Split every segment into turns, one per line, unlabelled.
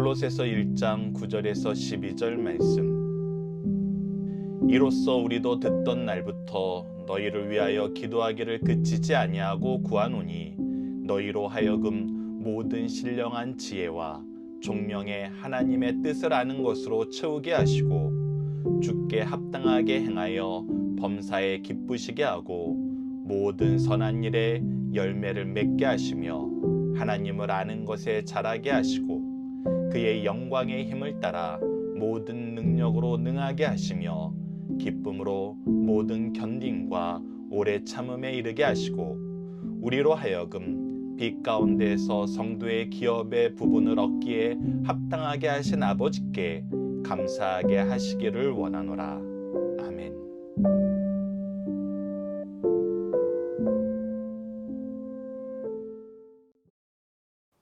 골로새서 1장 9절에서 12절 말씀. 이로써 우리도 듣던 날부터 너희를 위하여 기도하기를 그치지 아니하고 구하노니 너희로 하여금 모든 신령한 지혜와 총명의 하나님의 뜻을 아는 것으로 채우게 하시고 주께 합당하게 행하여 범사에 기쁘시게 하고 모든 선한 일에 열매를 맺게 하시며 하나님을 아는 것에 자라게 하시고 그의 영광의 힘을 따라 모든 능력으로 능하게 하시며 기쁨으로 모든 견딤과 오래 참음에 이르게 하시고 우리로 하여금 빛 가운데에서 성도의 기업의 부분을 얻기에 합당하게 하신 아버지께 감사하게 하시기를 원하노라. 아멘.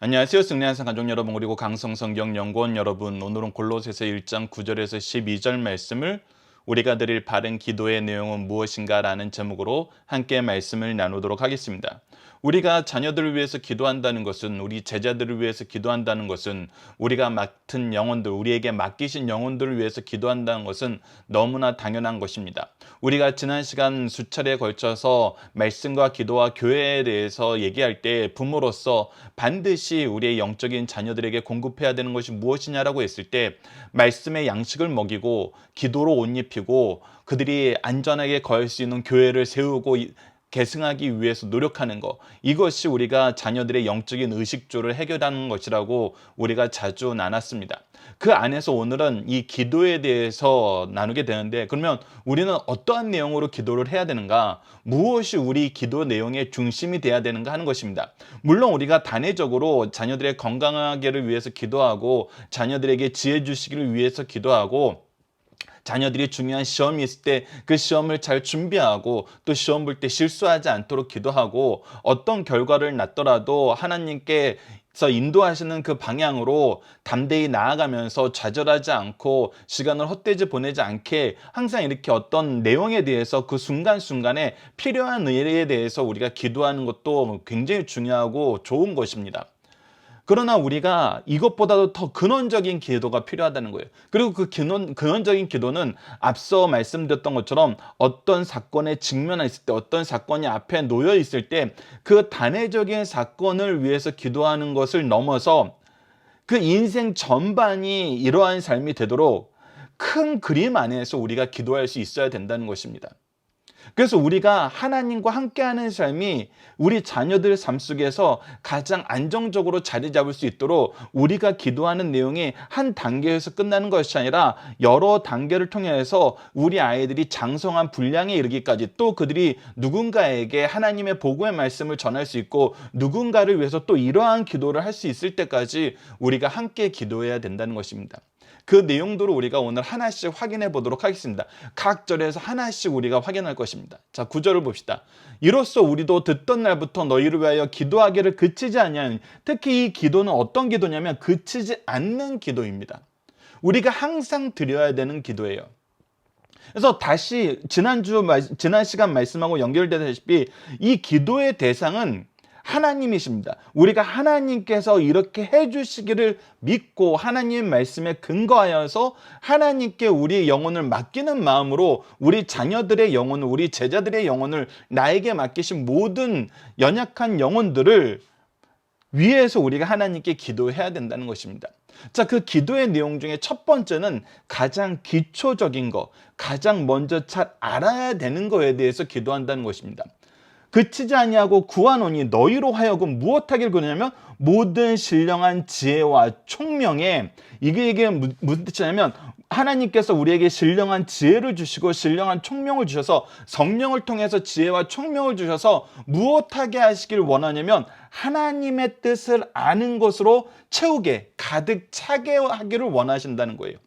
안녕하세요. 승리한산 가족 여러분, 그리고 강성성경연구원 여러분, 오늘은 골로새서 1장 9절에서 12절 말씀을 우리가 드릴 바른 기도의 내용은 무엇인가 라는 제목으로 함께 말씀을 나누도록 하겠습니다. 우리가 자녀들을 위해서 기도한다는 것은, 우리 제자들을 위해서 기도한다는 것은, 우리가 맡은 영혼들, 우리에게 맡기신 영혼들을 위해서 기도한다는 것은 너무나 당연한 것입니다. 우리가 지난 시간 수차례에 걸쳐서 말씀과 기도와 교회에 대해서 얘기할 때 부모로서 반드시 우리의 영적인 자녀들에게 공급해야 되는 것이 무엇이냐라고 했을 때 말씀의 양식을 먹이고 기도로 옷 입히고 그들이 안전하게 거할 수 있는 교회를 세우고 계승하기 위해서 노력하는 것, 이것이 우리가 자녀들의 영적인 의식주를 해결하는 것이라고 우리가 자주 나눴습니다. 그 안에서 오늘은 이 기도에 대해서 나누게 되는데, 그러면 우리는 어떠한 내용으로 기도를 해야 되는가, 무엇이 우리 기도 내용의 중심이 돼야 되는가 하는 것입니다. 물론 우리가 단회적으로 자녀들의 건강하기를 위해서 기도하고 자녀들에게 지혜 주시기를 위해서 기도하고 자녀들이 중요한 시험이 있을 때 그 시험을 잘 준비하고 또 시험 볼 때 실수하지 않도록 기도하고 어떤 결과를 낳더라도 하나님께서 인도하시는 그 방향으로 담대히 나아가면서 좌절하지 않고 시간을 헛되이 보내지 않게 항상 이렇게 어떤 내용에 대해서 그 순간순간에 필요한 일에 대해서 우리가 기도하는 것도 굉장히 중요하고 좋은 것입니다. 그러나 우리가 이것보다도 더 근원적인 기도가 필요하다는 거예요. 그리고 그 근원적인 기도는 앞서 말씀드렸던 것처럼 어떤 사건에 직면했을 때, 어떤 사건이 앞에 놓여 있을 때 그 단회적인 사건을 위해서 기도하는 것을 넘어서 그 인생 전반이 이러한 삶이 되도록 큰 그림 안에서 우리가 기도할 수 있어야 된다는 것입니다. 그래서 우리가 하나님과 함께하는 삶이 우리 자녀들 삶 속에서 가장 안정적으로 자리 잡을 수 있도록 우리가 기도하는 내용이 한 단계에서 끝나는 것이 아니라 여러 단계를 통해서 우리 아이들이 장성한 분량에 이르기까지, 또 그들이 누군가에게 하나님의 복음의 말씀을 전할 수 있고 누군가를 위해서 또 이러한 기도를 할 수 있을 때까지 우리가 함께 기도해야 된다는 것입니다. 그 내용들을 우리가 오늘 하나씩 확인해 보도록 하겠습니다. 각 절에서 하나씩 우리가 확인할 것입니다. 자, 9절을 봅시다. 이로써 우리도 듣던 날부터 너희를 위하여 기도하기를 그치지 아니하니, 특히 이 기도는 어떤 기도냐면 그치지 않는 기도입니다. 우리가 항상 드려야 되는 기도예요. 그래서 다시 지난 시간 말씀하고 연결되다시피 이 기도의 대상은 하나님이십니다. 우리가 하나님께서 이렇게 해주시기를 믿고 하나님의 말씀에 근거하여서 하나님께 우리의 영혼을 맡기는 마음으로 우리 자녀들의 영혼을, 우리 제자들의 영혼을, 나에게 맡기신 모든 연약한 영혼들을 위해서 우리가 하나님께 기도해야 된다는 것입니다. 자, 그 기도의 내용 중에 첫 번째는 가장 기초적인 거, 가장 먼저 잘 알아야 되는 거에 대해서 기도한다는 것입니다. 그치지 아니하고 구하노니 너희로 하여금 무엇하길 구하냐면 모든 신령한 지혜와 총명에, 이게 무슨 뜻이냐면 하나님께서 우리에게 신령한 지혜를 주시고 신령한 총명을 주셔서 성령을 통해서 지혜와 총명을 주셔서 무엇하게 하시길 원하냐면 하나님의 뜻을 아는 것으로 채우게, 가득 차게 하기를 원하신다는 거예요.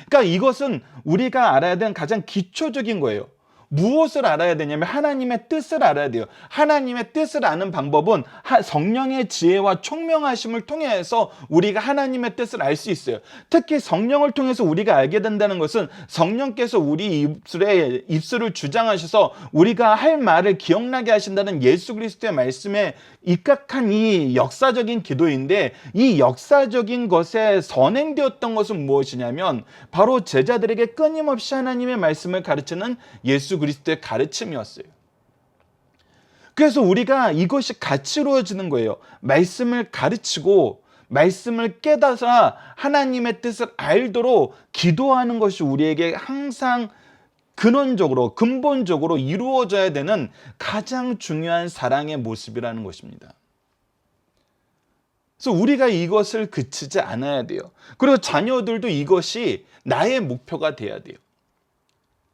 그러니까 이것은 우리가 알아야 되는 가장 기초적인 거예요. 무엇을 알아야 되냐면 하나님의 뜻을 알아야 돼요. 하나님의 뜻을 아는 방법은 성령의 지혜와 총명하심을 통해서 우리가 하나님의 뜻을 알 수 있어요. 특히 성령을 통해서 우리가 알게 된다는 것은 성령께서 우리 입술에 입술을 주장하셔서 우리가 할 말을 기억나게 하신다는 예수 그리스도의 말씀에 입각한 이 역사적인 기도인데, 이 역사적인 것에 선행되었던 것은 무엇이냐면 바로 제자들에게 끊임없이 하나님의 말씀을 가르치는 예수 그리스도의 가르침이었어요. 그래서 우리가 이것이 같이 이루어지는 거예요. 말씀을 가르치고 말씀을 깨닫아 하나님의 뜻을 알도록 기도하는 것이 우리에게 항상 근원적으로 근본적으로 이루어져야 되는 가장 중요한 사랑의 모습이라는 것입니다. 그래서 우리가 이것을 그치지 않아야 돼요. 그리고 자녀들도 이것이 나의 목표가 돼야 돼요.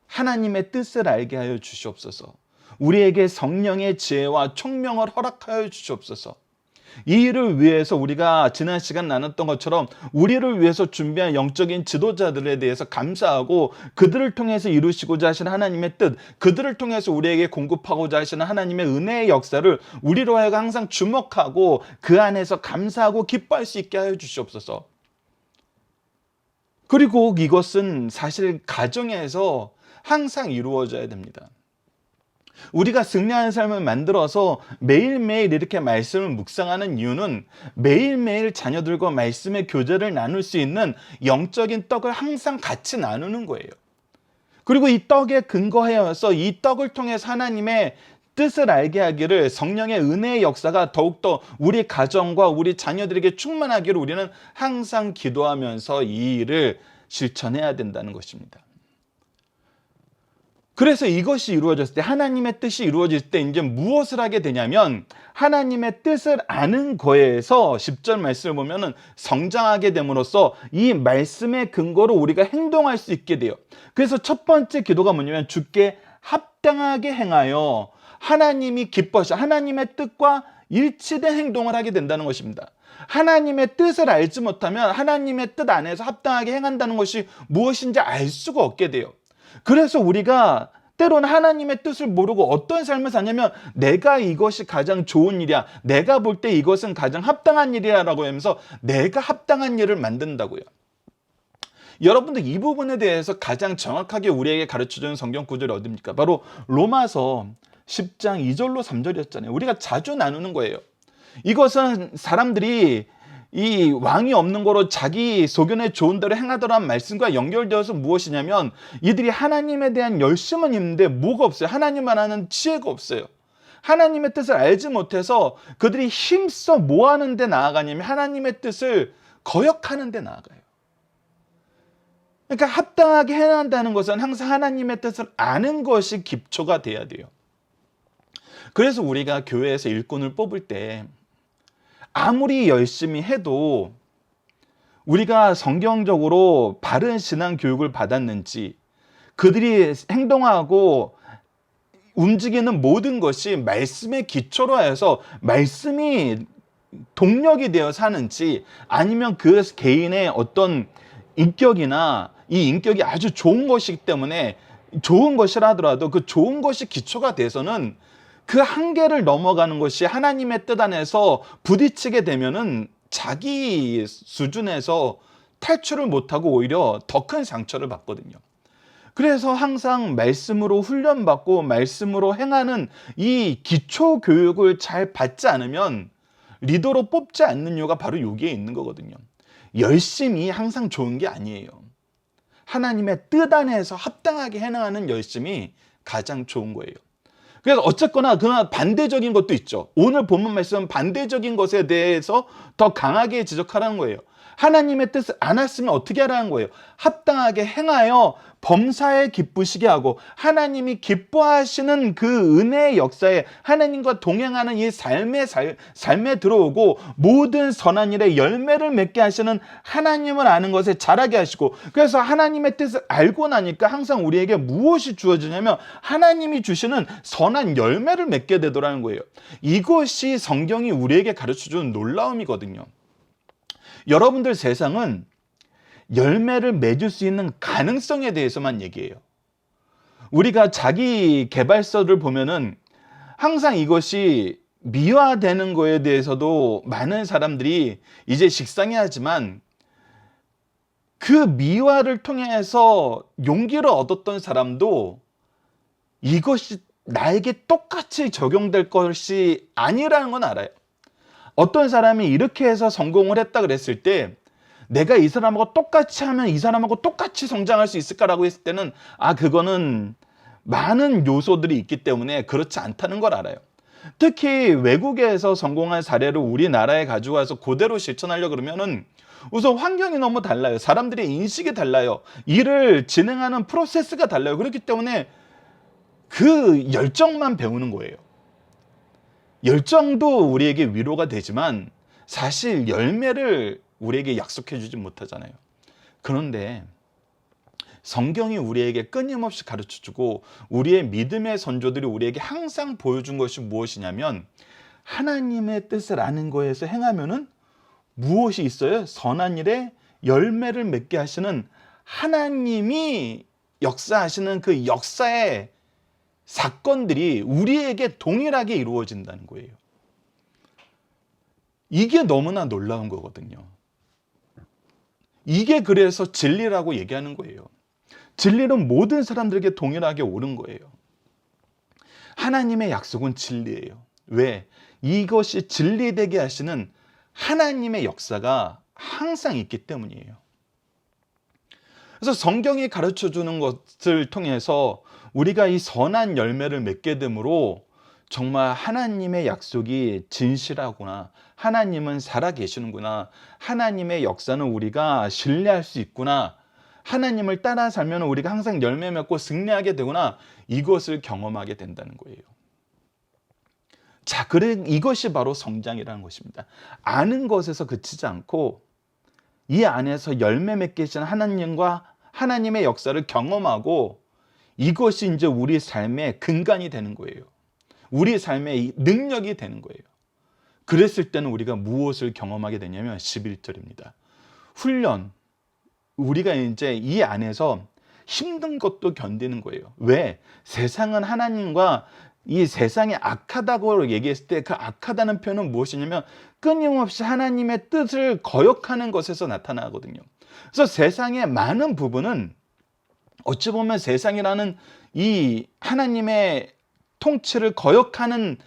하나님의 뜻을 알게 하여 주시옵소서. 우리에게 성령의 지혜와 총명을 허락하여 주시옵소서. 이 일을 위해서 우리가 지난 시간 나눴던 것처럼 우리를 위해서 준비한 영적인 지도자들에 대해서 감사하고, 그들을 통해서 이루시고자 하시는 하나님의 뜻, 그들을 통해서 우리에게 공급하고자 하시는 하나님의 은혜의 역사를 우리로 하여금 항상 주목하고 그 안에서 감사하고 기뻐할 수 있게 하여 주시옵소서. 그리고 이것은 사실 가정에서 항상 이루어져야 됩니다. 우리가 승리하는 삶을 만들어서 매일매일 이렇게 말씀을 묵상하는 이유는 매일매일 자녀들과 말씀의 교제를 나눌 수 있는 영적인 떡을 항상 같이 나누는 거예요. 그리고 이 떡에 근거하여서 이 떡을 통해서 하나님의 뜻을 알게 하기를, 성령의 은혜의 역사가 더욱더 우리 가정과 우리 자녀들에게 충만하기를 우리는 항상 기도하면서 이 일을 실천해야 된다는 것입니다. 그래서 이것이 이루어졌을 때, 하나님의 뜻이 이루어질 때 이제 무엇을 하게 되냐면 하나님의 뜻을 아는 거에서 10절 말씀을 보면은 성장하게 됨으로써 이 말씀의 근거로 우리가 행동할 수 있게 돼요. 그래서 첫 번째 기도가 뭐냐면 주께 합당하게 행하여 하나님이 기뻐하시는 하나님의 뜻과 일치된 행동을 하게 된다는 것입니다. 하나님의 뜻을 알지 못하면 하나님의 뜻 안에서 합당하게 행한다는 것이 무엇인지 알 수가 없게 돼요. 그래서 우리가 때로는 하나님의 뜻을 모르고 어떤 삶을 사냐면 내가 이것이 가장 좋은 일이야, 내가 볼 때 이것은 가장 합당한 일이야 라고 하면서 내가 합당한 일을 만든다고요. 여러분들 이 부분에 대해서 가장 정확하게 우리에게 가르쳐주는 성경 구절이 어디입니까? 바로 로마서 10장 2절로 3절이었잖아요. 우리가 자주 나누는 거예요. 이것은 사람들이 이 왕이 없는 거로 자기 소견에 좋은 대로 행하더라는 말씀과 연결되어서 무엇이냐면 이들이 하나님에 대한 열심은 있는데 뭐가 없어요? 하나님만 아는 지혜가 없어요. 하나님의 뜻을 알지 못해서 그들이 힘써 뭐 하는 데 나아가냐면 하나님의 뜻을 거역하는 데 나아가요. 그러니까 합당하게 해야 한다는 것은 항상 하나님의 뜻을 아는 것이 기초가 돼야 돼요. 그래서 우리가 교회에서 일꾼을 뽑을 때 아무리 열심히 해도 우리가 성경적으로 바른 신앙 교육을 받았는지, 그들이 행동하고 움직이는 모든 것이 말씀의 기초로 해서 말씀이 동력이 되어 사는지, 아니면 그 개인의 어떤 인격이나 이 인격이 아주 좋은 것이기 때문에 좋은 것이라 하더라도 그 좋은 것이 기초가 돼서는 그 한계를 넘어가는 것이 하나님의 뜻 안에서 부딪히게 되면은 자기 수준에서 탈출을 못하고 오히려 더 큰 상처를 받거든요. 그래서 항상 말씀으로 훈련받고 말씀으로 행하는 이 기초 교육을 잘 받지 않으면 리더로 뽑지 않는 이유가 바로 여기에 있는 거거든요. 열심이 항상 좋은 게 아니에요. 하나님의 뜻 안에서 합당하게 행하는 열심이 가장 좋은 거예요. 그래서 어쨌거나 그러나 반대적인 것도 있죠. 오늘 본문 말씀은 반대적인 것에 대해서 더 강하게 지적하라는 거예요. 하나님의 뜻을 안 했으면 어떻게 하라는 거예요? 합당하게 행하여 범사에 기쁘시게 하고 하나님이 기뻐하시는 그 은혜의 역사에 하나님과 동행하는 이 삶에 들어오고 모든 선한 일에 열매를 맺게 하시는 하나님을 아는 것에 자라게 하시고, 그래서 하나님의 뜻을 알고 나니까 항상 우리에게 무엇이 주어지냐면 하나님이 주시는 선한 열매를 맺게 되더라는 거예요. 이것이 성경이 우리에게 가르쳐주는 놀라움이거든요. 여러분들 세상은 열매를 맺을 수 있는 가능성에 대해서만 얘기해요. 우리가 자기 개발서를 보면은 항상 이것이 미화되는 거에 대해서도 많은 사람들이 이제 식상해하지만, 그 미화를 통해서 용기를 얻었던 사람도 이것이 나에게 똑같이 적용될 것이 아니라는 건 알아요. 어떤 사람이 이렇게 해서 성공을 했다 그랬을 때, 내가 이 사람하고 똑같이 하면 이 사람하고 똑같이 성장할 수 있을까라고 했을 때는, 그거는 많은 요소들이 있기 때문에 그렇지 않다는 걸 알아요. 특히 외국에서 성공한 사례를 우리나라에 가져와서 그대로 실천하려고 그러면은 우선 환경이 너무 달라요. 사람들의 인식이 달라요. 일을 진행하는 프로세스가 달라요. 그렇기 때문에 그 열정만 배우는 거예요. 열정도 우리에게 위로가 되지만 사실 열매를 우리에게 약속해 주지 못하잖아요. 그런데 성경이 우리에게 끊임없이 가르쳐주고 우리의 믿음의 선조들이 우리에게 항상 보여준 것이 무엇이냐면, 하나님의 뜻을 아는 거에서 행하면은 무엇이 있어요? 선한 일에 열매를 맺게 하시는 하나님이 역사하시는 그 역사의 사건들이 우리에게 동일하게 이루어진다는 거예요. 이게 너무나 놀라운 거거든요. 이게 그래서 진리라고 얘기하는 거예요. 진리는 모든 사람들에게 동일하게 옳은 거예요. 하나님의 약속은 진리예요. 왜? 이것이 진리되게 하시는 하나님의 역사가 항상 있기 때문이에요. 그래서 성경이 가르쳐주는 것을 통해서 우리가 이 선한 열매를 맺게 되므로 정말 하나님의 약속이 진실하구나, 하나님은 살아계시는구나, 하나님의 역사는 우리가 신뢰할 수 있구나, 하나님을 따라 살면 우리가 항상 열매 맺고 승리하게 되구나, 이것을 경험하게 된다는 거예요. 자, 그래 이것이 바로 성장이라는 것입니다. 아는 것에서 그치지 않고 이 안에서 열매 맺게 하시는 하나님과 하나님의 역사를 경험하고, 이것이 이제 우리 삶의 근간이 되는 거예요. 우리 삶의 능력이 되는 거예요. 그랬을 때는 우리가 무엇을 경험하게 되냐면 11절입니다. 훈련. 우리가 이제 이 안에서 힘든 것도 견디는 거예요. 왜? 세상은 하나님과 이 세상이 악하다고 얘기했을 때 그 악하다는 표현은 무엇이냐면 끊임없이 하나님의 뜻을 거역하는 것에서 나타나거든요. 그래서 세상의 많은 부분은 어찌 보면 세상이라는 이 하나님의 통치를 거역하는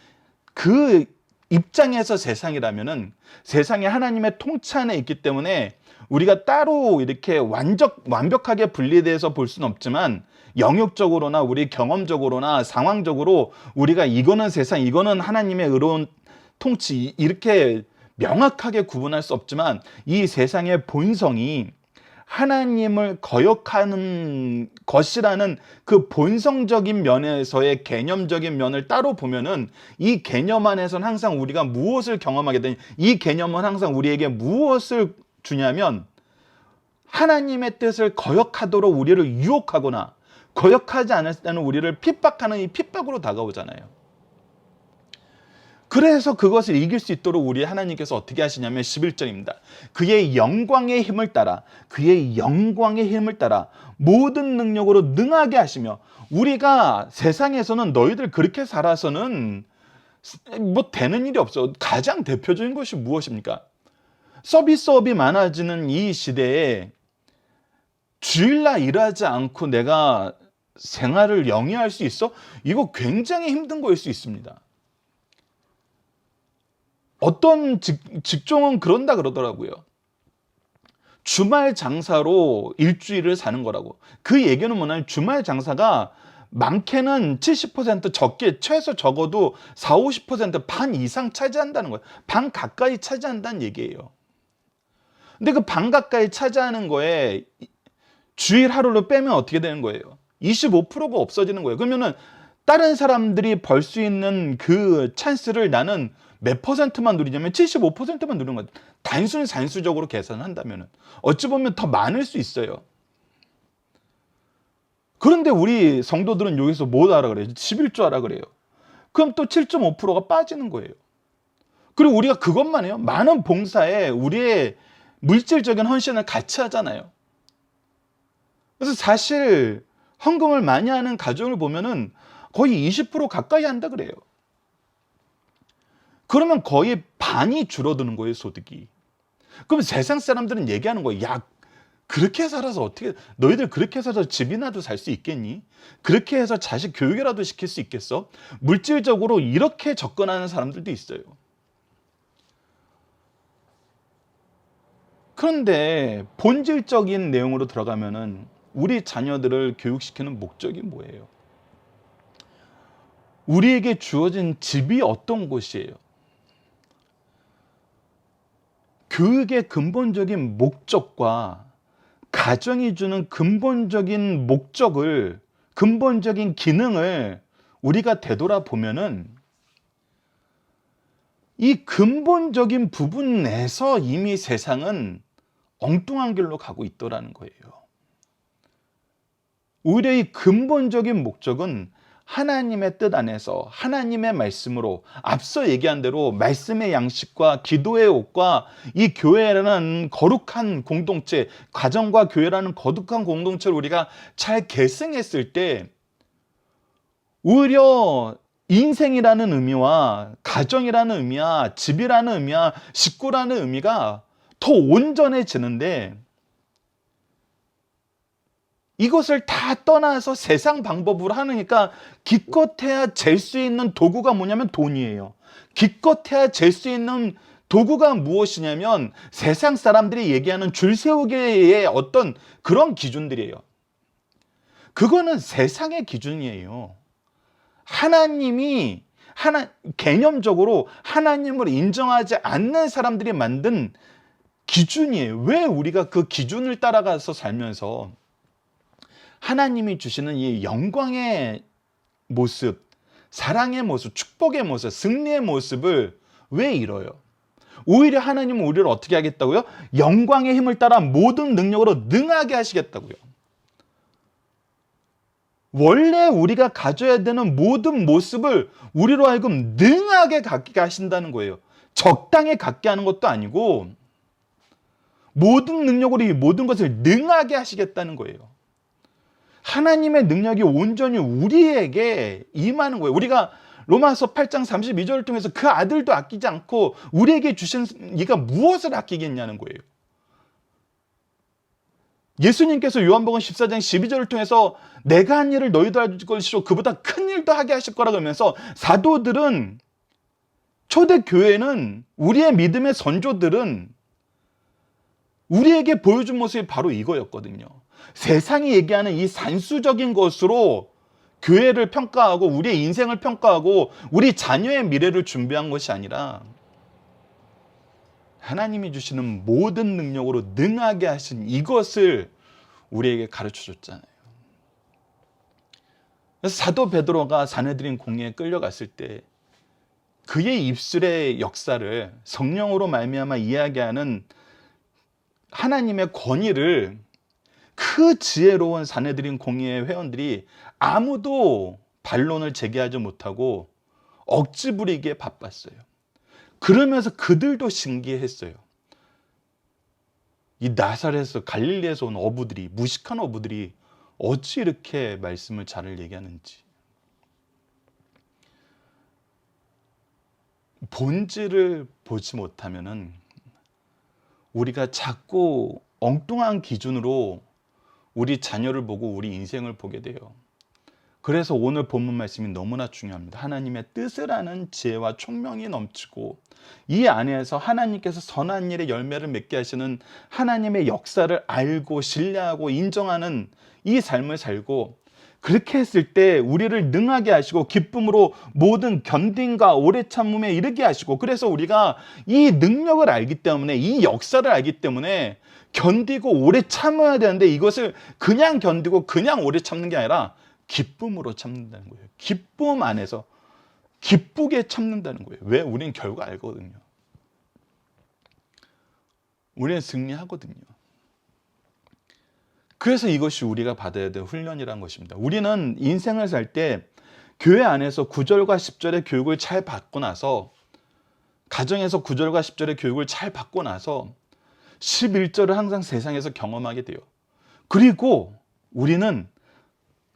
그 입장에서 세상이라면은, 세상이 하나님의 통치 안에 있기 때문에 우리가 따로 이렇게 완벽하게 분리돼서 볼 수는 없지만, 영역적으로나 우리 경험적으로나 상황적으로 우리가 이거는 세상, 이거는 하나님의 의로운 통치, 이렇게 명확하게 구분할 수 없지만, 이 세상의 본성이 하나님을 거역하는 것이라는 그 본성적인 면에서의 개념적인 면을 따로 보면은, 이 개념 안에서는 항상 우리가 무엇을 경험하게 되냐, 이 개념은 항상 우리에게 무엇을 주냐면 하나님의 뜻을 거역하도록 우리를 유혹하거나, 거역하지 않을 때는 우리를 핍박하는 이 핍박으로 다가오잖아요. 그래서 그것을 이길 수 있도록 우리 하나님께서 어떻게 하시냐면 11절입니다. 그의 영광의 힘을 따라, 그의 영광의 힘을 따라 모든 능력으로 능하게 하시며, 우리가 세상에서는 너희들 그렇게 살아서는 뭐 되는 일이 없어. 가장 대표적인 것이 무엇입니까? 서비스업이 많아지는 이 시대에 주일날 일하지 않고 내가 생활을 영위할 수 있어? 이거 굉장히 힘든 거일 수 있습니다. 어떤 직종은 그런다 그러더라고요. 주말 장사로 일주일을 사는 거라고. 그 얘기는 뭐냐면 주말 장사가 많게는 70%, 적게 최소 적어도 40-50%, 반 이상 차지한다는 거예요. 반 가까이 차지한다는 얘기예요. 근데 그 반 가까이 차지하는 거에 주일 하루를 빼면 어떻게 되는 거예요? 25%가 없어지는 거예요. 그러면은 다른 사람들이 벌 수 있는 그 찬스를 나는 몇 퍼센트만 누리냐면 75%만 누리는 거예요. 단순히 산수적으로 계산한다면 어찌 보면 더 많을 수 있어요. 그런데 우리 성도들은 여기서 뭐 하라 그래요? 11조 하라 그래요. 그럼 또 7.5%가 빠지는 거예요. 그리고 우리가 그것만 해요. 많은 봉사에 우리의 물질적인 헌신을 같이 하잖아요. 그래서 사실 헌금을 많이 하는 가정을 보면은 거의 20% 가까이 한다 그래요. 그러면 거의 반이 줄어드는 거예요, 소득이. 그럼 세상 사람들은 얘기하는 거예요. 야, 그렇게 살아서 어떻게, 너희들 그렇게 살아서 집이라도 살 수 있겠니? 그렇게 해서 자식 교육이라도 시킬 수 있겠어? 물질적으로 이렇게 접근하는 사람들도 있어요. 그런데 본질적인 내용으로 들어가면은 우리 자녀들을 교육시키는 목적이 뭐예요? 우리에게 주어진 집이 어떤 곳이에요? 교육의 근본적인 목적과 가정이 주는 근본적인 목적을, 근본적인 기능을 우리가 되돌아보면은 이 근본적인 부분에서 이미 세상은 엉뚱한 길로 가고 있더라는 거예요. 오히려 이 근본적인 목적은 하나님의 뜻 안에서 하나님의 말씀으로 앞서 얘기한 대로 말씀의 양식과 기도의 옷과 이 교회라는 거룩한 공동체, 가정과 교회라는 거룩한 공동체를 우리가 잘 계승했을 때 오히려 인생이라는 의미와 가정이라는 의미와 집이라는 의미와 식구라는 의미가 더 온전해지는데, 이것을 다 떠나서 세상 방법으로 하니까 기껏해야 잴 수 있는 도구가 뭐냐면 돈이에요. 기껏해야 잴 수 있는 도구가 무엇이냐면 세상 사람들이 얘기하는 줄 세우기의 어떤 그런 기준들이에요. 그거는 세상의 기준이에요. 하나님이 개념적으로 하나님을 인정하지 않는 사람들이 만든 기준이에요. 왜 우리가 그 기준을 따라가서 살면서 하나님이 주시는 이 영광의 모습, 사랑의 모습, 축복의 모습, 승리의 모습을 왜 잃어요? 오히려 하나님은 우리를 어떻게 하겠다고요? 영광의 힘을 따라 모든 능력으로 능하게 하시겠다고요. 원래 우리가 가져야 되는 모든 모습을 우리로 하여금 능하게 갖게 하신다는 거예요. 적당히 갖게 하는 것도 아니고 모든 능력으로 이 모든 것을 능하게 하시겠다는 거예요. 하나님의 능력이 온전히 우리에게 임하는 거예요. 우리가 로마서 8장 32절을 통해서 그 아들도 아끼지 않고 우리에게 주신 이가 무엇을 아끼겠냐는 거예요. 예수님께서 요한복음 14장 12절을 통해서 내가 한 일을 너희도 할 것이요 그보다 큰 일도 하게 하실 거라 그러면서 사도들은, 초대교회는, 우리의 믿음의 선조들은 우리에게 보여준 모습이 바로 이거였거든요. 세상이 얘기하는 이 산수적인 것으로 교회를 평가하고 우리의 인생을 평가하고 우리 자녀의 미래를 준비한 것이 아니라 하나님이 주시는 모든 능력으로 능하게 하신 이것을 우리에게 가르쳐 줬잖아요. 그래서 사도 베드로가 사내들인 공회에 끌려갔을 때 그의 입술의 역사를 성령으로 말미암아 이야기하는 하나님의 권위를 그 지혜로운 사내들인 공회의 회원들이 아무도 반론을 제기하지 못하고 억지 부리기에 바빴어요. 그러면서 그들도 신기했어요. 이 나사렛에서 갈릴리에서 온 어부들이, 무식한 어부들이 어찌 이렇게 말씀을 잘 얘기하는지. 본질을 보지 못하면은 우리가 자꾸 엉뚱한 기준으로 우리 자녀를 보고 우리 인생을 보게 돼요. 그래서 오늘 본문 말씀이 너무나 중요합니다. 하나님의 뜻을 아는 지혜와 총명이 넘치고 이 안에서 하나님께서 선한 일의 열매를 맺게 하시는 하나님의 역사를 알고 신뢰하고 인정하는 이 삶을 살고, 그렇게 했을 때 우리를 능하게 하시고 기쁨으로 모든 견딘과 오래 참음에 이르게 하시고, 그래서 우리가 이 능력을 알기 때문에, 이 역사를 알기 때문에 견디고 오래 참아야 되는데 이것을 그냥 견디고 그냥 오래 참는 게 아니라 기쁨으로 참는다는 거예요. 기쁨 안에서 기쁘게 참는다는 거예요. 왜? 우리는 결국 알거든요. 우리는 승리하거든요. 그래서 이것이 우리가 받아야 될 훈련이라는 것입니다. 우리는 인생을 살 때 교회 안에서 9절과 10절의 교육을 잘 받고 나서, 가정에서 9절과 10절의 교육을 잘 받고 나서 11절을 항상 세상에서 경험하게 돼요. 그리고 우리는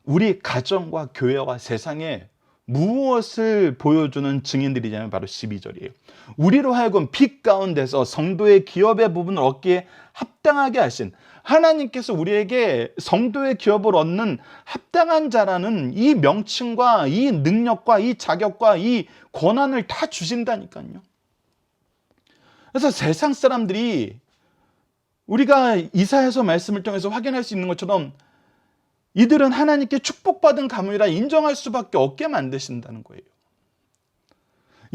우리 가정과 교회와 세상에 무엇을 보여주는 증인들이냐면 바로 12절이에요. 우리로 하여금 빛 가운데서 성도의 기업의 부분을 얻기에 합당하게 하신, 하나님께서 우리에게 성도의 기업을 얻는 합당한 자라는 이 명칭과 이 능력과 이 자격과 이 권한을 다 주신다니까요. 그래서 세상 사람들이 우리가 이사야서 말씀을 통해서 확인할 수 있는 것처럼 이들은 하나님께 축복받은 가문이라 인정할 수밖에 없게 만드신다는 거예요.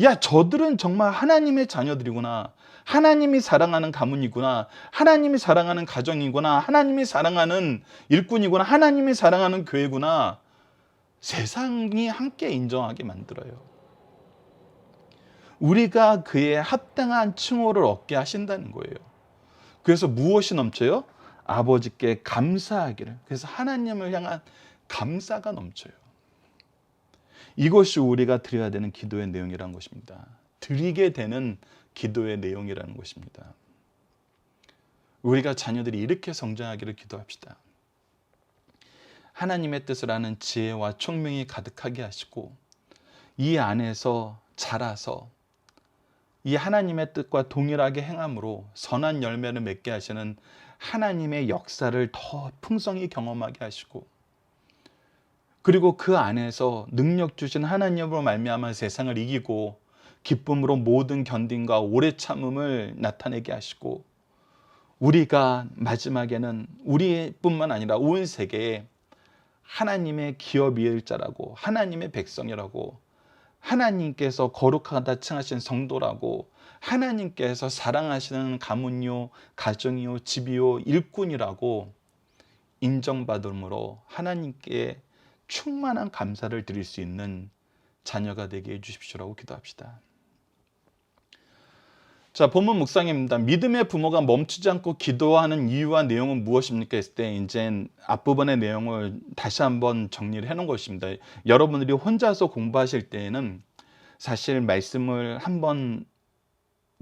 야, 저들은 정말 하나님의 자녀들이구나. 하나님이 사랑하는 가문이구나. 하나님이 사랑하는 가정이구나. 하나님이 사랑하는 일꾼이구나. 하나님이 사랑하는 교회구나. 세상이 함께 인정하게 만들어요. 우리가 그의 합당한 칭호를 얻게 하신다는 거예요. 그래서 무엇이 넘쳐요? 아버지께 감사하기를. 그래서 하나님을 향한 감사가 넘쳐요. 이것이 우리가 드려야 되는 기도의 내용이라는 것입니다. 드리게 되는 기도의 내용이라는 것입니다. 우리가 자녀들이 이렇게 성장하기를 기도합시다. 하나님의 뜻을 아는 지혜와 총명이 가득하게 하시고 이 안에서 자라서 이 하나님의 뜻과 동일하게 행함으로 선한 열매를 맺게 하시는 하나님의 역사를 더 풍성히 경험하게 하시고, 그리고 그 안에서 능력 주신 하나님으로 말미암아 세상을 이기고 기쁨으로 모든 견딘과 오래 참음을 나타내게 하시고, 우리가 마지막에는 우리뿐만 아니라 온 세계에 하나님의 기업일 자라고, 하나님의 백성이라고, 하나님께서 거룩하다 칭하신 성도라고, 하나님께서 사랑하시는 가문이요, 가정이요, 집이요, 일꾼이라고 인정받음으로 하나님께 충만한 감사를 드릴 수 있는 자녀가 되게 해주십시오라고 기도합시다. 자, 본문 묵상입니다. 믿음의 부모가 멈추지 않고 기도하는 이유와 내용은 무엇입니까? 했을 때 이제 앞부분의 내용을 다시 한번 정리를 해놓은 것입니다. 여러분들이 혼자서 공부하실 때에는 사실 말씀을 한번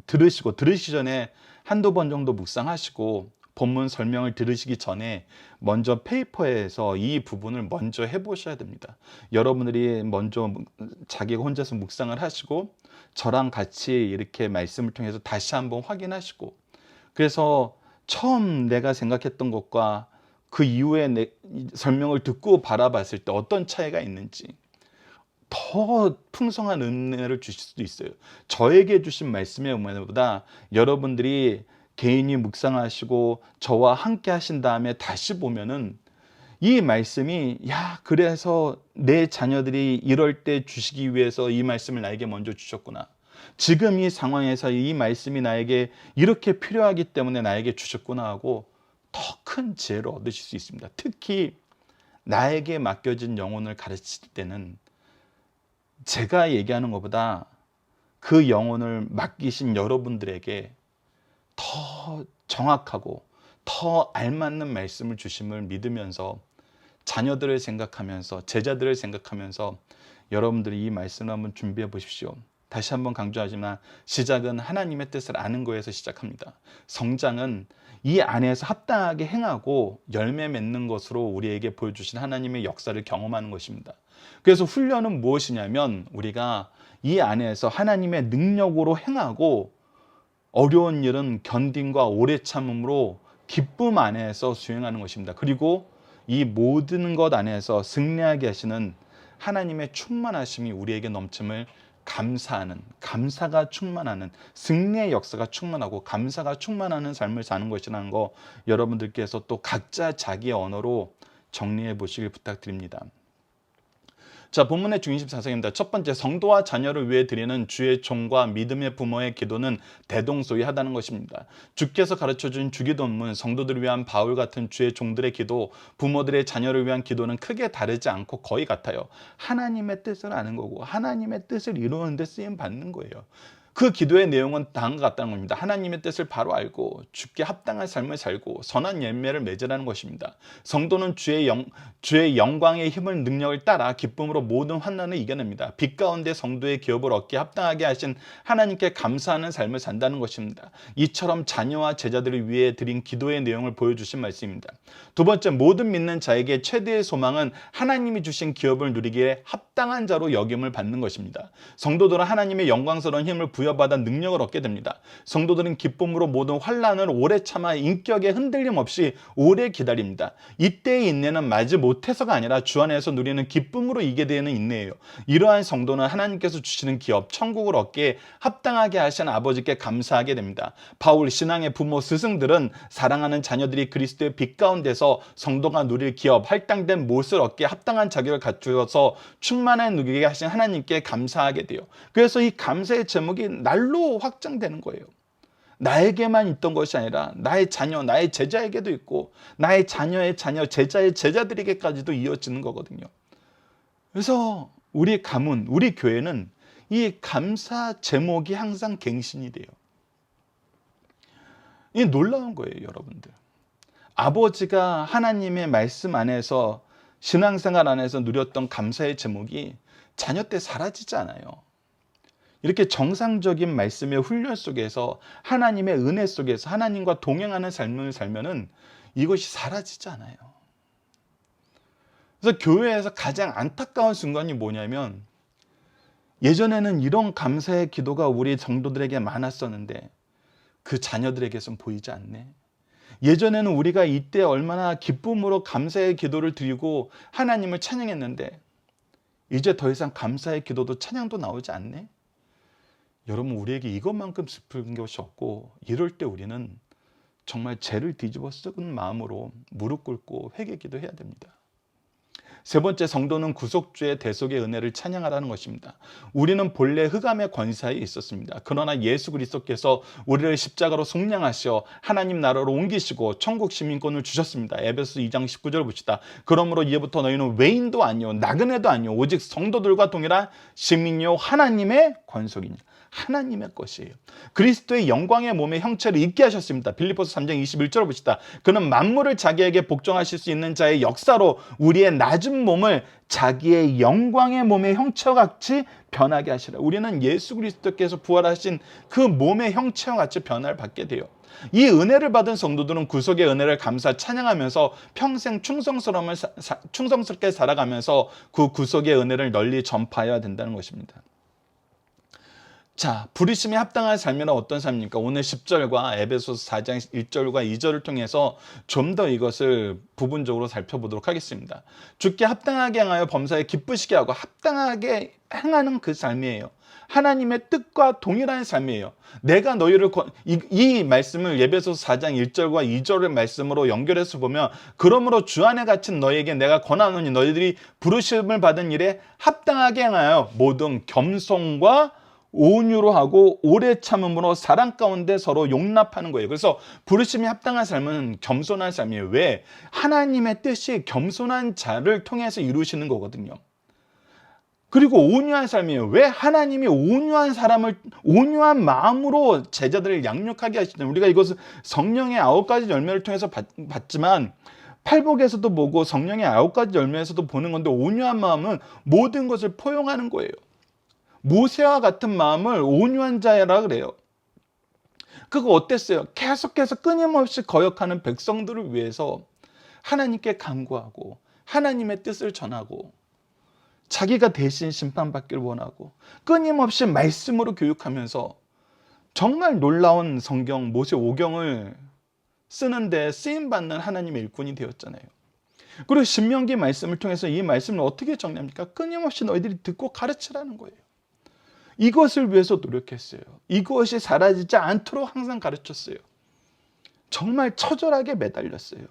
들으시기 전에 한두 번 정도 묵상하시고 본문 설명을 들으시기 전에 먼저 페이퍼에서 이 부분을 먼저 해보셔야 됩니다. 여러분들이 먼저 자기가 혼자서 묵상을 하시고 저랑 같이 이렇게 말씀을 통해서 다시 한번 확인하시고, 그래서 처음 내가 생각했던 것과 그 이후에 설명을 듣고 바라봤을 때 어떤 차이가 있는지 더 풍성한 은혜를 주실 수도 있어요. 저에게 주신 말씀의 은혜보다 여러분들이 개인이 묵상하시고 저와 함께 하신 다음에 다시 보면은 이 말씀이, 야, 그래서 내 자녀들이 이럴 때 주시기 위해서 이 말씀을 나에게 먼저 주셨구나. 지금 이 상황에서 이 말씀이 나에게 이렇게 필요하기 때문에 나에게 주셨구나 하고 더 큰 지혜를 얻으실 수 있습니다. 특히 나에게 맡겨진 영혼을 가르칠 때는 제가 얘기하는 것보다 그 영혼을 맡기신 여러분들에게 더 정확하고 더 알맞는 말씀을 주심을 믿으면서 자녀들을 생각하면서 제자들을 생각하면서 여러분들이 이 말씀을 한번 준비해 보십시오. 다시 한번 강조하지만 시작은 하나님의 뜻을 아는 거에서 시작합니다. 성장은 이 안에서 합당하게 행하고 열매 맺는 것으로 우리에게 보여주신 하나님의 역사를 경험하는 것입니다. 그래서 훈련은 무엇이냐면 우리가 이 안에서 하나님의 능력으로 행하고 어려운 일은 견딘과 오래 참음으로 기쁨 안에서 수행하는 것입니다. 그리고 이 모든 것 안에서 승리하게 하시는 하나님의 충만하심이 우리에게 넘침을 감사하는, 감사가 충만하는, 승리의 역사가 충만하고 감사가 충만하는 삶을 사는 것이라는 거 여러분들께서 또 각자 자기의 언어로 정리해 보시길 부탁드립니다. 자, 본문의 중심 사상입니다. 첫 번째, 성도와 자녀를 위해 드리는 주의 종과 믿음의 부모의 기도는 대동소이하다는 것입니다. 주께서 가르쳐준 주기도문, 성도들을 위한 바울 같은 주의 종들의 기도, 부모들의 자녀를 위한 기도는 크게 다르지 않고 거의 같아요. 하나님의 뜻을 아는 거고 하나님의 뜻을 이루는 데 쓰임 받는 거예요. 그 기도의 내용은 다음과 같다는 겁니다. 하나님의 뜻을 바로 알고 주께 합당한 삶을 살고 선한 열매를 맺으라는 것입니다. 성도는 주의 영광의 힘을 능력을 따라 기쁨으로 모든 환난을 이겨냅니다. 빛 가운데 성도의 기업을 얻게 합당하게 하신 하나님께 감사하는 삶을 산다는 것입니다. 이처럼 자녀와 제자들을 위해 드린 기도의 내용을 보여주신 말씀입니다. 두 번째, 모든 믿는 자에게 최대의 소망은 하나님이 주신 기업을 누리기에 합당한 자로 여김을 받는 것입니다. 성도들은 하나님의 영광스러운 힘을 부여받아 능력을 얻게 됩니다. 성도들은 기쁨으로 모든 환난을 오래 참아 인격의 흔들림 없이 오래 기다립니다. 이때의 인내는 마지 못해서가 아니라 주 안에서 누리는 기쁨으로 이게 되는 인내예요. 이러한 성도는 하나님께서 주시는 기업, 천국을 얻기에 합당하게 하신 아버지께 감사하게 됩니다. 바울 신앙의 부모 스승들은 사랑하는 자녀들이 그리스도의 빛 가운데서 성도가 누릴 기업, 할당된 못을 얻기에 합당한 자격을 갖추어서 충만에 누리게 하신 하나님께 감사하게 돼요. 그래서 이 감사의 제목이 날로 확장되는 거예요. 나에게만 있던 것이 아니라 나의 자녀, 나의 제자에게도 있고 나의 자녀의 자녀, 제자의 제자들에게까지도 이어지는 거거든요. 그래서 우리 가문, 우리 교회는 이 감사 제목이 항상 갱신이 돼요. 이 놀라운 거예요, 여러분들. 아버지가 하나님의 말씀 안에서 신앙생활 안에서 누렸던 감사의 제목이 자녀 때 사라지지 않아요. 이렇게 정상적인 말씀의 훈련 속에서 하나님의 은혜 속에서 하나님과 동행하는 삶을 살면은 이것이 사라지지 않아요. 그래서 교회에서 가장 안타까운 순간이 뭐냐면 예전에는 이런 감사의 기도가 우리 성도들에게 많았었는데 그 자녀들에게선 보이지 않네. 예전에는 우리가 이때 얼마나 기쁨으로 감사의 기도를 드리고 하나님을 찬양했는데 이제 더 이상 감사의 기도도 찬양도 나오지 않네. 여러분, 우리에게 이것만큼 슬픈 것이 없고 이럴 때 우리는 정말 죄를 뒤집어 쓰는 마음으로 무릎 꿇고 회개 기도해야 됩니다. 세 번째, 성도는 구속주의 대속의 은혜를 찬양하라는 것입니다. 우리는 본래 흑암의 권세에 있었습니다. 그러나 예수 그리스도께서 우리를 십자가로 속량하시어 하나님 나라로 옮기시고 천국 시민권을 주셨습니다. 에베소 2장 19절 봅시다. 그러므로 이제부터 너희는 외인도 아니요 나그네도 아니요 오직 성도들과 동일한 시민이요 하나님의 권속이니 하나님의 것이에요. 그리스도의 영광의 몸의 형체를 있게 하셨습니다. 빌립보서 3장 21절을 봅시다. 그는 만물을 자기에게 복종하실 수 있는 자의 역사로 우리의 낮은 몸을 자기의 영광의 몸의 형체와 같이 변하게 하시라. 우리는 예수 그리스도께서 부활하신 그 몸의 형체와 같이 변화를 받게 돼요. 이 은혜를 받은 성도들은 구속의 은혜를 감사 찬양하면서 평생 충성스럽게 살아가면서 그 구속의 은혜를 널리 전파해야 된다는 것입니다. 자, 부르심에 합당한 삶이란 어떤 삶입니까? 오늘 10절과 에베소서 4장 1절과 2절을 통해서 좀 더 이것을 부분적으로 살펴보도록 하겠습니다. 주께 합당하게 행하여 범사에 기쁘시게 하고 합당하게 행하는 그 삶이에요. 하나님의 뜻과 동일한 삶이에요. 내가 너희를 이 말씀을 에베소서 4장 1절과 2절의 말씀으로 연결해서 보면 그러므로 주 안에 갇힌 너희에게 내가 권하노니 너희들이 부르심을 받은 일에 합당하게 행하여 모든 겸손과 온유로 하고 오래 참음으로 사랑 가운데 서로 용납하는 거예요. 그래서 부르심이 합당한 삶은 겸손한 삶이에요. 왜? 하나님의 뜻이 겸손한 자를 통해서 이루시는 거거든요. 그리고 온유한 삶이에요. 왜? 하나님이 온유한 사람을 온유한 마음으로 제자들을 양육하게 하시는, 우리가 이것을 성령의 9가지 열매를 통해서 봤지만 팔복에서도 보고 성령의 9가지 열매에서도 보는 건데 온유한 마음은 모든 것을 포용하는 거예요. 모세와 같은 마음을 온유한 자라 그래요. 그거 어땠어요? 계속해서 끊임없이 거역하는 백성들을 위해서 하나님께 간구하고 하나님의 뜻을 전하고 자기가 대신 심판받기를 원하고 끊임없이 말씀으로 교육하면서 정말 놀라운 성경 모세 5경을 쓰는데 쓰임받는 하나님의 일꾼이 되었잖아요. 그리고 신명기 말씀을 통해서 이 말씀을 어떻게 정리합니까? 끊임없이 너희들이 듣고 가르치라는 거예요. 이것을 위해서 노력했어요. 이것이 사라지지 않도록 항상 가르쳤어요. 정말 처절하게 매달렸어요.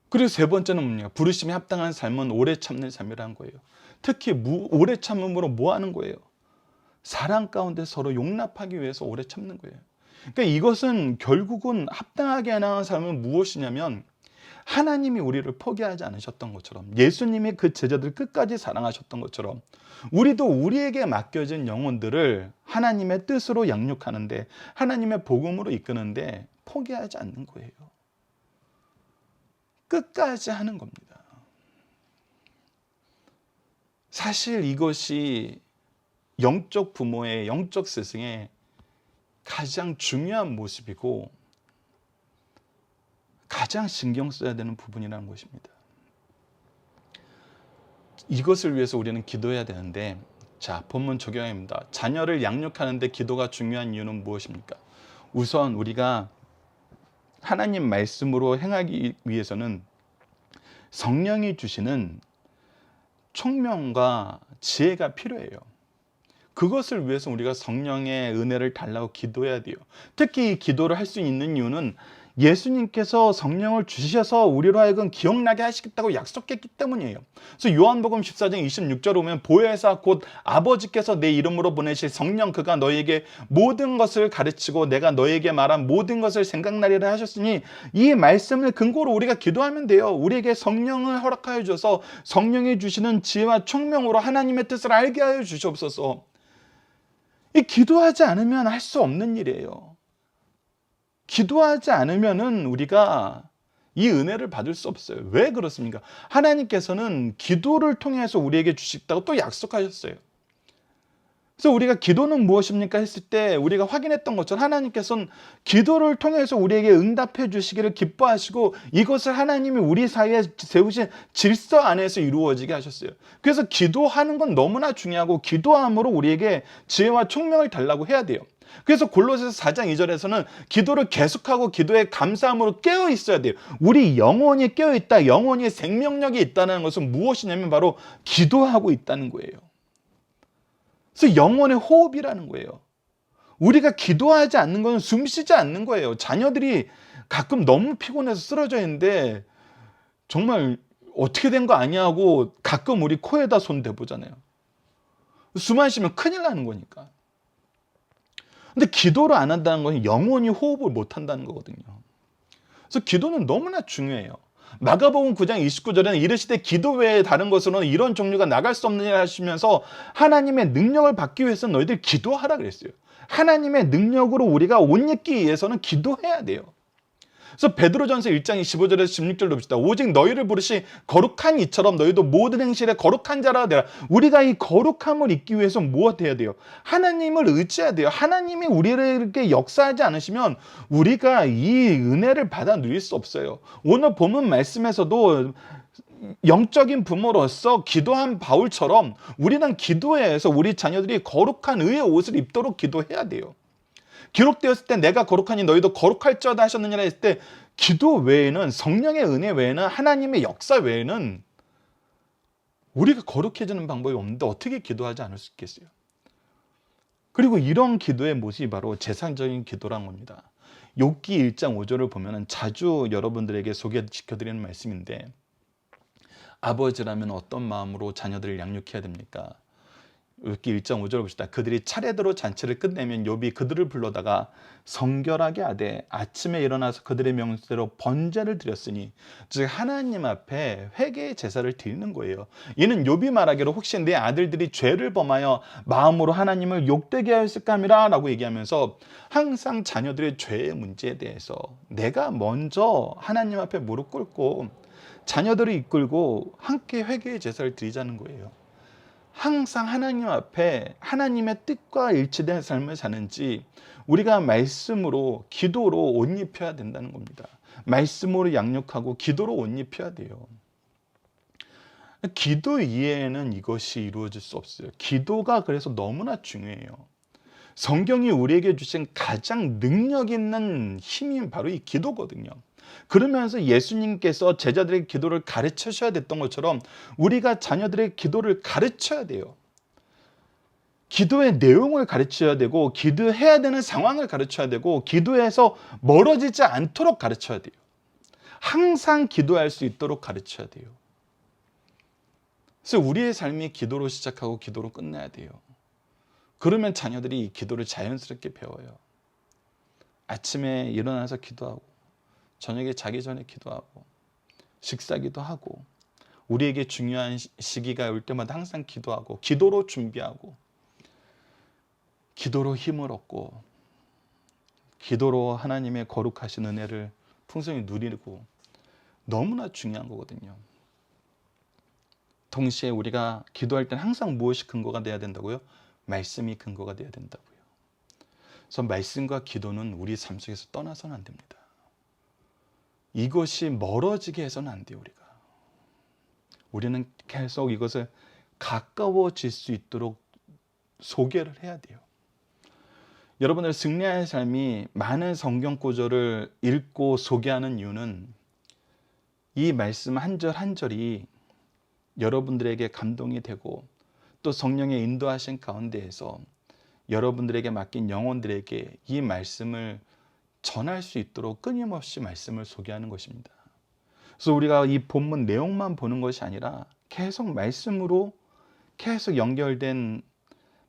그리고 세 번째는 뭡니까? 부르심에 합당한 삶은 오래 참는 삶이라는 거예요. 특히 오래 참음으로 뭐 하는 거예요? 사랑 가운데 서로 용납하기 위해서 오래 참는 거예요. 그러니까 이것은 결국은 합당하게 하는 삶은 무엇이냐면 하나님이 우리를 포기하지 않으셨던 것처럼, 예수님이 그 제자들 끝까지 사랑하셨던 것처럼, 우리도 우리에게 맡겨진 영혼들을 하나님의 뜻으로 양육하는데, 하나님의 복음으로 이끄는데 포기하지 않는 거예요. 끝까지 하는 겁니다. 사실 이것이 영적 부모의, 영적 스승의 가장 중요한 모습이고 가장 신경 써야 되는 부분이라는 것입니다. 이것을 위해서 우리는 기도해야 되는데, 자, 본문 적용입니다. 자녀를 양육하는데 기도가 중요한 이유는 무엇입니까? 우선 우리가 하나님 말씀으로 행하기 위해서는 성령이 주시는 총명과 지혜가 필요해요. 그것을 위해서 우리가 성령의 은혜를 달라고 기도해야 돼요. 특히 이 기도를 할 수 있는 이유는 예수님께서 성령을 주셔서 우리로 하여금 기억나게 하시겠다고 약속했기 때문이에요. 그래서 요한복음 14장 26절 보면 보혜사 곧 아버지께서 내 이름으로 보내실 성령 그가 너에게 모든 것을 가르치고 내가 너에게 말한 모든 것을 생각나리라 하셨으니, 이 말씀을 근거로 우리가 기도하면 돼요. 우리에게 성령을 허락하여 주셔서 성령이 주시는 지혜와 총명으로 하나님의 뜻을 알게 하여 주시옵소서. 이 기도하지 않으면 할 수 없는 일이에요. 기도하지 않으면은 우리가 이 은혜를 받을 수 없어요. 왜 그렇습니까? 하나님께서는 기도를 통해서 우리에게 주시겠다고 또 약속하셨어요. 그래서 우리가 기도는 무엇입니까 했을 때 우리가 확인했던 것처럼 하나님께서는 기도를 통해서 우리에게 응답해 주시기를 기뻐하시고, 이것을 하나님이 우리 사이에 세우신 질서 안에서 이루어지게 하셨어요. 그래서 기도하는 건 너무나 중요하고, 기도함으로 우리에게 지혜와 총명을 달라고 해야 돼요. 그래서 골로새서 4장 2절에서는 기도를 계속하고 기도에 감사함으로 깨어 있어야 돼요. 우리 영혼이 깨어 있다, 영혼이 생명력이 있다는 것은 무엇이냐면 바로 기도하고 있다는 거예요. 그래서 영혼의 호흡이라는 거예요. 우리가 기도하지 않는 것은 숨쉬지 않는 거예요. 자녀들이 가끔 너무 피곤해서 쓰러져 있는데 정말 어떻게 된 거 아니야 하고 가끔 우리 코에다 손 대보잖아요. 숨 안 쉬면 큰일 나는 거니까. 근데 기도를 안 한다는 것은 영혼이 호흡을 못 한다는 거거든요. 그래서 기도는 너무나 중요해요. 마가복음 9장 29절에는 이르시되 기도 외에 다른 것으로는 이런 종류가 나갈 수 없느니라 하시면서 하나님의 능력을 받기 위해서는 너희들 기도하라 그랬어요. 하나님의 능력으로 우리가 옷 입기 위해서는 기도해야 돼요. 그래서 베드로전서 1장 25절에서 16절로 봅시다. 오직 너희를 부르시 거룩한 이처럼 너희도 모든 행실에 거룩한 자라 되라. 우리가 이 거룩함을 입기 위해서 무엇해야 돼요? 하나님을 의지해야 돼요. 하나님이 우리에게 역사하지 않으시면 우리가 이 은혜를 받아 누릴 수 없어요. 오늘 본문 말씀에서도 영적인 부모로서 기도한 바울처럼 우리는 기도해서 우리 자녀들이 거룩한 의의 옷을 입도록 기도해야 돼요. 기록되었을 때 내가 거룩하니 너희도 거룩할지어다 하셨느니라 했을 때, 기도 외에는, 성령의 은혜 외에는, 하나님의 역사 외에는 우리가 거룩해지는 방법이 없는데 어떻게 기도하지 않을 수 있겠어요? 그리고 이런 기도의 모습이 바로 제사적인 기도란 겁니다. 욥기 1장 5절을 보면 자주 여러분들에게 소개시켜드리는 말씀인데, 아버지라면 어떤 마음으로 자녀들을 양육해야 됩니까? 욥기 1장 5절을 봅시다. 그들이 차례대로 잔치를 끝내면 욥이 그들을 불러다가 성결하게 하되 아침에 일어나서 그들의 명수대로 번제를 드렸으니, 즉 하나님 앞에 회개의 제사를 드리는 거예요. 이는 욥이 말하기로 혹시 내 아들들이 죄를 범하여 마음으로 하나님을 욕되게 하였을까 함이라 라고 얘기하면서, 항상 자녀들의 죄의 문제에 대해서 내가 먼저 하나님 앞에 무릎 꿇고 자녀들을 이끌고 함께 회개의 제사를 드리자는 거예요. 항상 하나님 앞에 하나님의 뜻과 일치된 삶을 사는지, 우리가 말씀으로, 기도로 옷 입혀야 된다는 겁니다. 말씀으로 양육하고 기도로 옷 입혀야 돼요. 기도 이외에는 이것이 이루어질 수 없어요. 기도가 그래서 너무나 중요해요. 성경이 우리에게 주신 가장 능력 있는 힘이 바로 이 기도거든요. 그러면서 예수님께서 제자들에게 기도를 가르치셔야 됐던 것처럼 우리가 자녀들의 기도를 가르쳐야 돼요. 기도의 내용을 가르쳐야 되고, 기도해야 되는 상황을 가르쳐야 되고, 기도에서 멀어지지 않도록 가르쳐야 돼요. 항상 기도할 수 있도록 가르쳐야 돼요. 그래서 우리의 삶이 기도로 시작하고 기도로 끝나야 돼요. 그러면 자녀들이 이 기도를 자연스럽게 배워요. 아침에 일어나서 기도하고 저녁에 자기 전에 기도하고 식사기도 하고 우리에게 중요한 시기가 올 때마다 항상 기도하고 기도로 준비하고 기도로 힘을 얻고 기도로 하나님의 거룩하신 은혜를 풍성히 누리고 너무나 중요한 거거든요. 동시에 우리가 기도할 때는 항상 무엇이 근거가 돼야 된다고요? 말씀이 근거가 돼야 된다고요. 그래서 말씀과 기도는 우리 삶 속에서 떠나서는 안 됩니다. 이것이 멀어지게 해서는 안 돼요. 우리는 계속 이것을 가까워질 수 있도록 소개를 해야 돼요. 여러분들 승리의 삶이 많은 성경 구절을 읽고 소개하는 이유는 이 말씀 한 절 한 절이 여러분들에게 감동이 되고 또 성령의 인도하신 가운데에서 여러분들에게 맡긴 영혼들에게 이 말씀을 전할 수 있도록 끊임없이 말씀을 소개하는 것입니다. 그래서 우리가 이 본문 내용만 보는 것이 아니라 계속 말씀으로 계속 연결된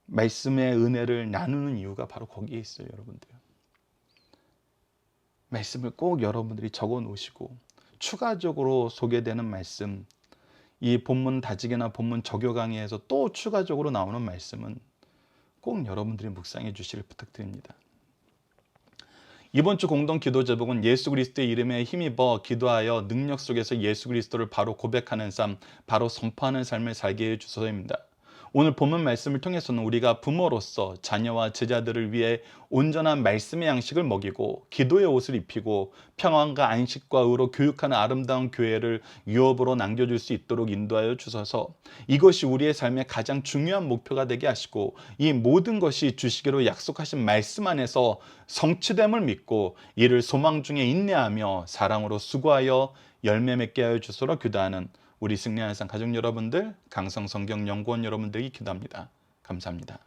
말씀의 은혜를 나누는 이유가 바로 거기에 있어요. 여러분들 말씀을 꼭 여러분들이 적어 놓으시고 추가적으로 소개되는 말씀, 이 본문 다지기나 본문 적요 강의에서 또 추가적으로 나오는 말씀은 꼭 여러분들이 묵상해 주시길 부탁드립니다. 이번 주 공동 기도 제목은 예수 그리스도의 이름에 힘입어 기도하여 능력 속에서 예수 그리스도를 바로 고백하는 삶, 바로 선포하는 삶을 살게 해 주소서입니다. 오늘 본문 말씀을 통해서는 우리가 부모로서 자녀와 제자들을 위해 온전한 말씀의 양식을 먹이고 기도의 옷을 입히고 평안과 안식과 의로 교육하는 아름다운 교회를 유업으로 남겨줄 수 있도록 인도하여 주셔서 이것이 우리의 삶의 가장 중요한 목표가 되게 하시고 이 모든 것이 주시기로 약속하신 말씀 안에서 성취됨을 믿고 이를 소망 중에 인내하며 사랑으로 수고하여 열매 맺게 하여 주소서 기도하는 우리 승리하는 삶 가족 여러분들, 강성성경연구원 여러분들이 기도합니다. 감사합니다.